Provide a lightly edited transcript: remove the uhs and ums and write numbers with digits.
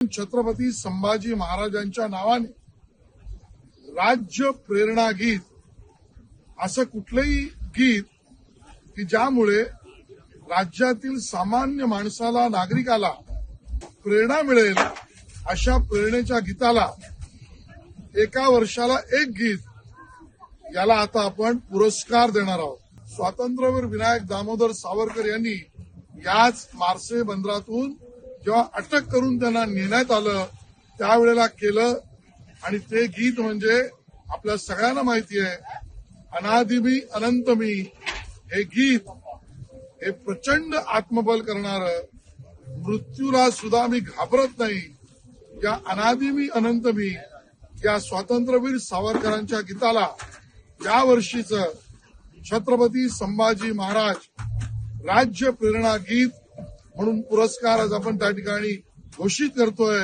छत्रपती संभाजी महाराजांच्या नावाने राज्य प्रेरणा गीत असं कुठलंही गीत की ज्यामुळे राज्यातील सामान्य माणसाला नागरिकाला प्रेरणा मिळेल अशा प्रेरणेच्या गीताला एका वर्षाला एक गीत याला आता आपण पुरस्कार देणार आहोत. स्वातंत्र्यवीर विनायक दामोदर सावरकर यांनी याच मार्से बंदरातून जेव्हा अटक करून त्यांना नेण्यात आलं त्यावेळेला केलं आणि ते गीत म्हणजे आपल्या सगळ्यांना माहिती आहे, अनादिमी अनंतमी हे गीत हे प्रचंड आत्मबल करणारं, मृत्यूला सुद्धा मी घाबरत नाही या अनादिमी अनंतमी या स्वातंत्र्यवीर सावरकरांच्या गीताला या वर्षीचं छत्रपती संभाजी महाराज राज्य प्रेरणा गीत म्हणून पुरस्कार आज आपण त्या ठिकाणी घोषित करतोय.